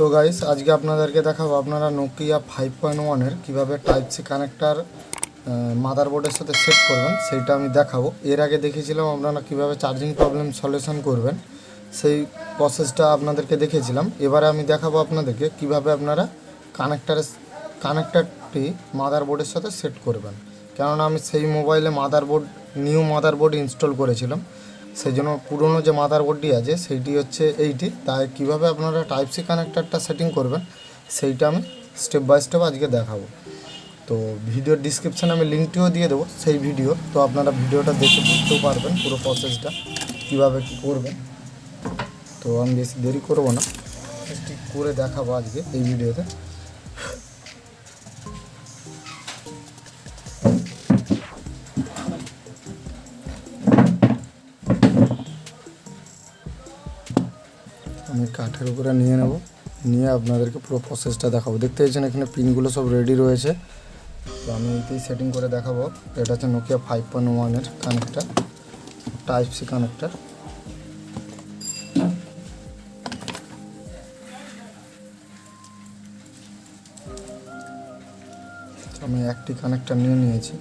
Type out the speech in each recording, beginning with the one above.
তো গাইস আজকে আপনাদেরকে দেখাবো আপনারা নোকিয়া 5.1 এর কীভাবে টাইপ সি কানেক্টার মাদারবোর্ডের সাথে সেট করবেন সেইটা আমি দেখাবো। এর আগে দেখিয়েছিলাম আপনারা কীভাবে চার্জিং প্রবলেম সলিউশন করবেন, সেই প্রসেসটা আপনাদেরকে দেখিয়েছিলাম। এবারে আমি দেখাবো আপনাদেরকে কীভাবে আপনারা কানেক্টারটি মাদারবোর্ডের সাথে সেট করবেন। কেননা আমি সেই মোবাইলে নিউ মাদারবোর্ড ইনস্টল করেছিলাম, সেই জন্য পুরনো যে মাদারবোর্ডটি আছে সেইটি হচ্ছে এইটি। তাই কীভাবে আপনারা টাইপ সি কানেক্টারটা সেটিং করবেন সেইটা আমি স্টেপ বাই স্টেপ আজকে দেখাবো। তো ভিডিওর ডিসক্রিপশানে আমি লিঙ্কটিও দিয়ে দেবো সেই ভিডিও, তো আপনারা ভিডিওটা দেখে বুঝতেও পারবেন পুরো প্রসেসটা কীভাবে কী করবেন। তো আমি বেশি দেরি করবো না, ঠিক করে দেখাবো আজকে এই ভিডিওতে। আমি কাঠের উপরে নিয়ে আপনাদেরকে পুরো প্রসেসটা দেখাবো। দেখতে পাচ্ছেন এখানে পিনগুলো সব রেডি রয়েছে, তো আমি এইটাই সেটিং করে দেখাবো। এটা হচ্ছে নোকিয়া 5.1 এর কানেক্টার, টাইপ সি কানেক্টার। আমি একটি কানেক্টার নিয়েছি।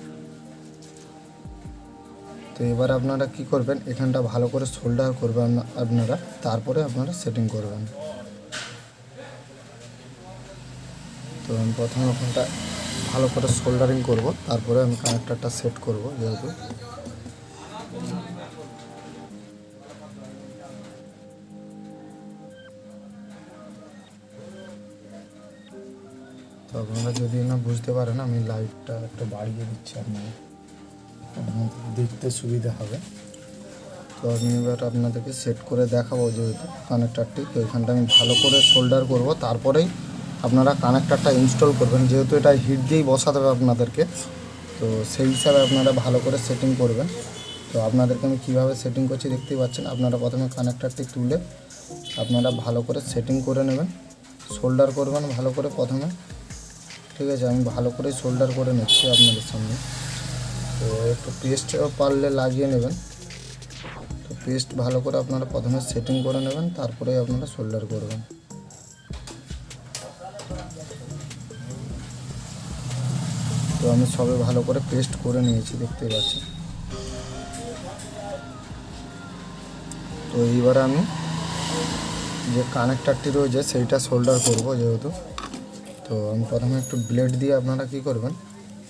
তো এবার আপনারা কি করবেন, এখানটা ভালো করে সোল্ডার করবেন আপনারা, তারপরে আপনারা সেটিং করবেন। তো আমি প্রথমে ওখানটা ভালো করে সোল্ডারিং করব, তারপরে আমি কানেক্টারটা সেট করব। যেহেতু তো আপনারা যদি না বুঝতে পারেন আমি লাইটটা একটু বাড়িয়ে দিচ্ছি, আপনাদের দেখতে সুবিধা হবে। তো আমি এবার আপনাদেরকে সেট করে দেখাবো যেহেতু কানেক্টারটি। তো এখানটা আমি ভালো করে সোল্ডার করব, তারপরেই আপনারা কানেক্টারটা ইনস্টল করবেন। যেহেতু এটা হিট দিয়েই বসাতে হবে আপনাদেরকে, তো সেই হিসাবে আপনারা ভালো করে সেটিং করবেন। তো আপনাদেরকে আমি কীভাবে সেটিং করছি দেখতেই পাচ্ছেন। আপনারা প্রথমে কানেক্টারটি তুলে আপনারা ভালো করে সেটিং করে নেবেন, সোল্ডার করবেন ভালো করে প্রথমে। ঠিক আছে, আমি ভালো করে সোল্ডার করে নিচ্ছি আপনাদের সামনে। তো একটু পেস্টও পারলে লাগিয়ে নেবেন। তো পেস্ট ভালো করে আপনারা প্রথমে সেটিং করে নেবেন, তারপরে আপনারা সোল্ডার করবেন। তো আমি সবে ভালো করে পেস্ট করে নিয়েছি, দেখতেই পাচ্ছেন। তো এইবারে আমি যে কানেক্টারটি রয়েছে সেইটা সোল্ডার করব যেহেতু। তো আমি প্রথমে একটু ব্লেড দিয়ে আপনারা কি করবেন,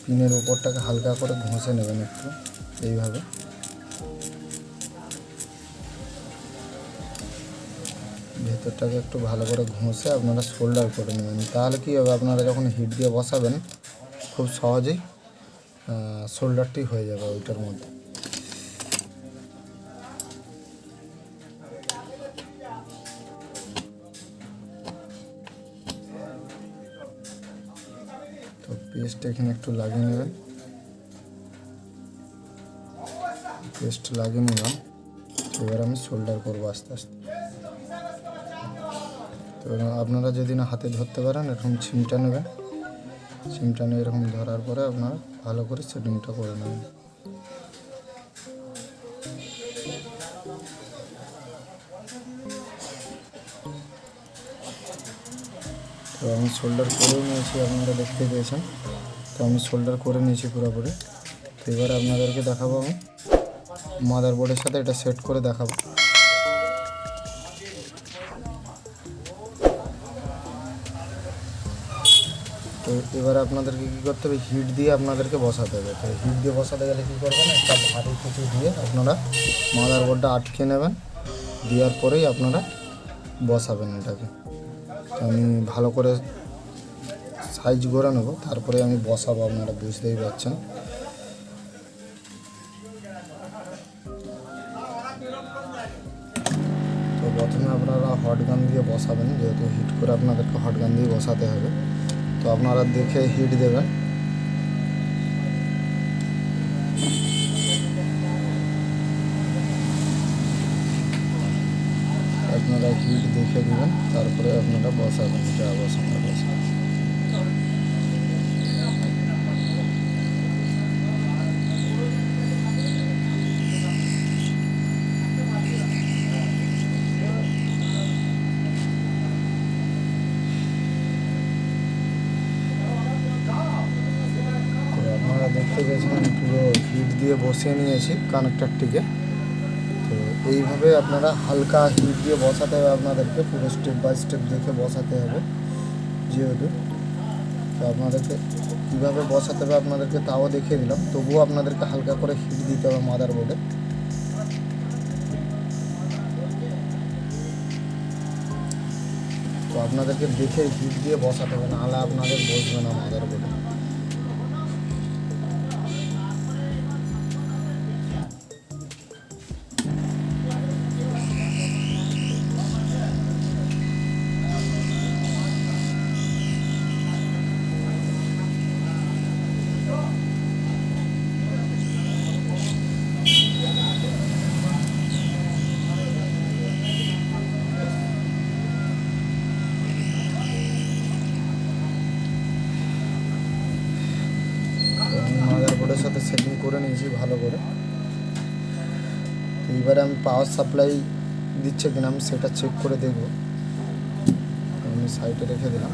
পিনের উপরটাকে হালকা করে ঘষে নেবেন একটু এইভাবে। ভেতরটাকে একটু ভালো করে ঘষে আপনারা সোল্ডার করে নেবেন। তাহলে কী হবে, আপনারা যখন হিট দিয়ে বসাবেন খুব সহজেই সোল্ডারটি হয়ে যাবে ওইটার মধ্যে। তো পেস্ট এখানে একটু লাগিয়ে নেবেন, পেস্ট লাগিয়ে নিলাম। এবার আমি সোল্ডার করবো আস্তে আস্তে। তো আপনারা যদি না হাতে ধরতে পারেন এরকম চিমটা নেবেন, চিমটা নিয়ে এরকম ধরার পরে আপনারা ভালো করে সেটিংটা করে নেবেন। তো আমি সোল্ডার করেও নিয়েছি, আপনারা দেখতে পেয়েছেন। তো আমি সোল্ডার করে নিয়েছি পুরোপুরি। তো এবার আপনাদেরকে দেখাবো আমি মাদারবোর্ডের সাথে এটা সেট করে দেখাবো। তো এবারে আপনাদেরকে কী করতে হবে, হিট দিয়ে আপনাদেরকে বসাতে হবে। তো হিট দিয়ে বসাতে গেলে কী করবেন, একটা ভারী কিছু দিয়ে আপনারা মাদারবোর্ডটা আটকে নেবেন, দেওয়ার পরেই আপনারা বসাবেন এটাকে। তো আমি ভালো করে সাইজ করে নেব, তারপরে আমি বসাবো, আপনারা বুঝতেই পারছেন। তো প্রথমে আপনারা হট গান দিয়ে বসাবেন, যেহেতু হিট করে আপনাদেরকে হট গান দিয়ে বসাতে হবে। তো আপনারা দেখে হিট দেবেন। আপনারা হিট দেখে দেবেন, তারপরে আপনারা বসাবেন, যা বসানো বসাবেন। দিয়ে বসিয়ে নিয়েছি কানেক্টরটিকে। তো এইভাবে আপনারা হালকা হিট দিয়ে বসাতে হবে আপনাদেরকে, পুরো স্টেপ বাই স্টেপ দেখে বসাতে হবে যেহেতু। তো আপনাদেরকে কীভাবে বসাতে হবে আপনাদেরকে তাও দেখিয়ে দিলাম, তবুও আপনাদেরকে হালকা করে হিট দিতে হবে মাদারবোর্ডে। তো আপনাদেরকে দেখে হিট দিয়ে বসাতে হবে, নাহলে আপনাদের বসবে না মাদারবোর্ডে। মাদারবোর্ডের সাথে সেটিং করে নিয়েছি ভালো করে। তো এবারে আমি পাওয়ার সাপ্লাই দিচ্ছে কিনা আমি সেটা চেক করে দেখব। আমি সাইডে রেখে দিলাম।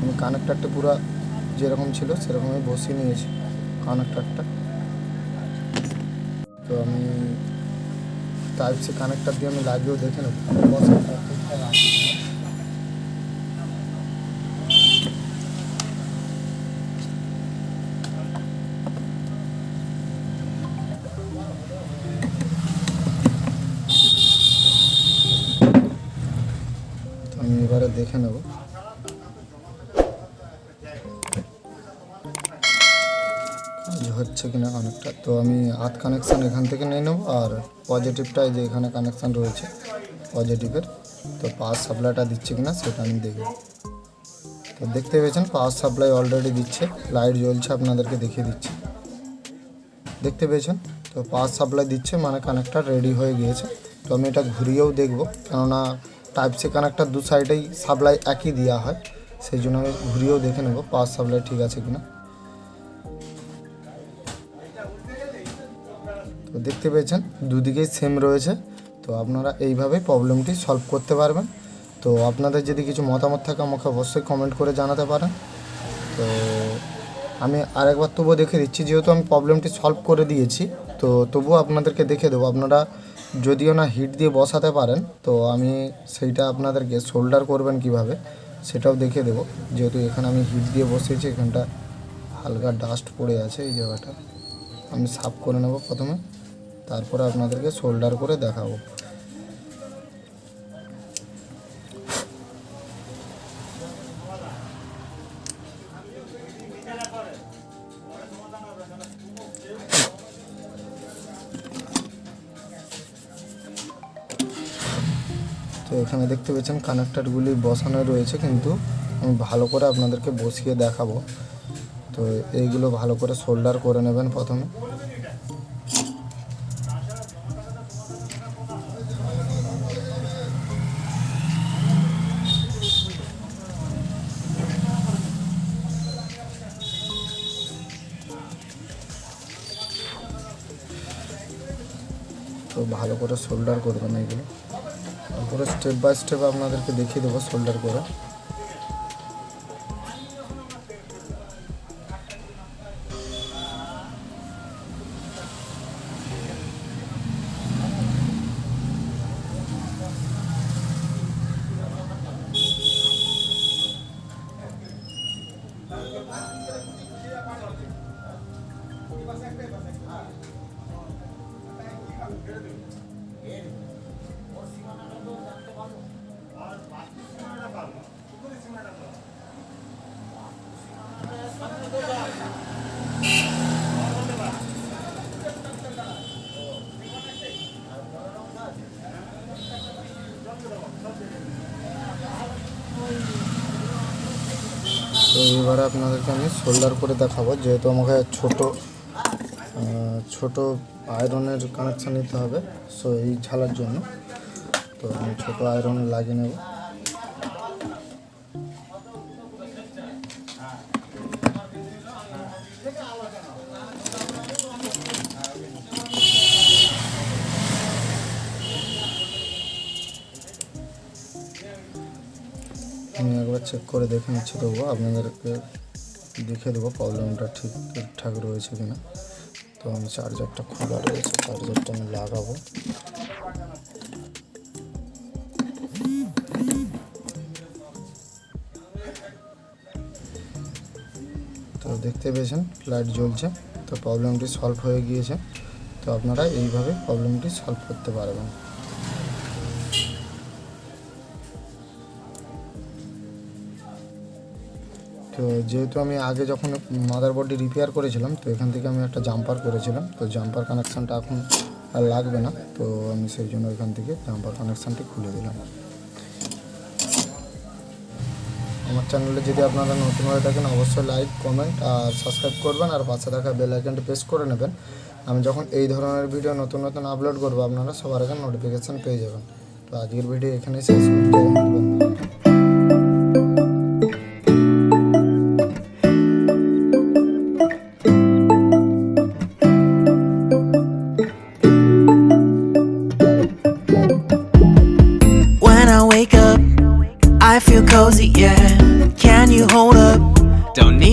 আমি কানেক্টারটা পুরো যেরকম ছিল সেরকমই বসিয়ে নিয়েছি কানেক্টারটা। তো আমি টাইপ সি কানেক্টার দিয়ে আমি লাগিয়েও দেখে নেব আমি এবারে দেখে নেব কাজ হচ্ছে কিনা কানেক্টার। তো আমি হাত কানেকশান এখান থেকে নিয়ে নেব, আর পজিটিভটাই যে এখানে কানেকশান রয়েছে পজিটিভের, তো পাওয়ার সাপ্লাইটা দিচ্ছে কিনা সেটা আমি দেখব। তো দেখতে পেয়েছেন পাওয়ার সাপ্লাই অলরেডি দিচ্ছে, লাইট জ্বলছে, আপনাদেরকে দেখিয়ে দিচ্ছি। দেখতে পেয়েছেন তো পাওয়ার সাপ্লাই দিচ্ছে, মানে কানেক্টার রেডি হয়ে গিয়েছে। তো আমি এটা ঘুরিয়েও দেখব, কেননা টাইপ সি কানেক্টার দু সাইডেই সাপ্লাই একই দেওয়া হয়, সেই জন্য আমি ঘুরিয়েও দেখে নেব পাওয়ার সাপ্লাই ঠিক আছে কিনা। তো দেখতে পেয়েছেন দুদিকেই সেম রয়েছে। তো আপনারা এইভাবেই প্রবলেমটি সলভ করতে পারবেন। তো আপনাদের যদি কিছু মতামত থাকে আমাকে অবশ্যই কমেন্ট করে জানাতে পারেন। তো আমি আরেকবার তবুও দেখে দিচ্ছি, যেহেতু আমি প্রবলেমটি সলভ করে দিয়েছি তো তবুও আপনাদেরকে দেখে দেবো। আপনারা যদিও না হিট দিয়ে বসাতে পারেন, তো আমি সেইটা আপনাদেরকে সোল্ডার করবেন কিভাবে সেটাও দেখে দেবো। যেহেতু এখানে আমি হিট দিয়ে বসিয়েছি, এখানটা হালকা ডাস্ট পড়ে আছে, এই জায়গাটা আমি সাফ করে নেব প্রথমে, তারপরে আপনাদেরকে সোল্ডার করে দেখাবো। তো এখানে দেখতে পাচ্ছেন কানেক্টারগুলি বসানো রয়েছে, কিন্তু আমি ভালো করে আপনাদেরকে বসিয়ে দেখাবো। তো এইগুলো ভালো করে সোল্ডার করে নেবেন প্রথমে। তো ভালো করে সোল্ডার করবেন এইগুলো, তারপরে স্টেপ বাই স্টেপ আপনাদেরকে দেখিয়ে দেবো সোল্ডার করে। তো এবারে আপনাদেরকে আমি সোল্ডার করে দেখাবো, যেহেতু আমাকে ছোট আয়রনের কানেকশান নিতে হবে সো এই ঝালার জন্য। তো আমি ছোটো আয়রন লাগিয়ে নেব। আমি একবার চেক করে দেখে নিচ্ছি, তবুও আপনাদেরকে দেখে দেবো প্রবলেমটা ঠিকঠাক রয়েছে কিনা। তো আমি চার্জারটা খোলা রয়েছে, চার্জারটা আমি লাগাবো। তো দেখতে পেয়েছেন লাইট জ্বলছে, তো প্রবলেমটি সলভ হয়ে গিয়েছে। তো আপনারা এইভাবে প্রবলেমটি সলভ করতে পারবেন। তো যেহেতু আমি আগে যখন মাদারবোর্ডটি রিপেয়ার করেছিলাম, তো এখান থেকে আমি একটা জাম্পার করেছিলাম, তো জাম্পার কানেকশানটা এখন আর লাগবে না, তো আমি সেই জন্য এখান থেকে জাম্পার কানেকশানটি খুলে দিলাম। আমার চ্যানেলে যদি আপনারা নতুন হয়ে থাকেন অবশ্যই লাইক, কমেন্ট আর সাবস্ক্রাইব করবেন, আর পাশে থাকা বেল আইকনটি প্রেস করে নেবেন। আমি যখন এই ধরনের ভিডিও নতুন নতুন আপলোড করবো আপনারা সবার আগে নোটিফিকেশান পেয়ে যাবেন। তো আজকের ভিডিও এখানেই শেষ করতে When I wake up, I feel cozy, yeah. Can you hold up? Don't need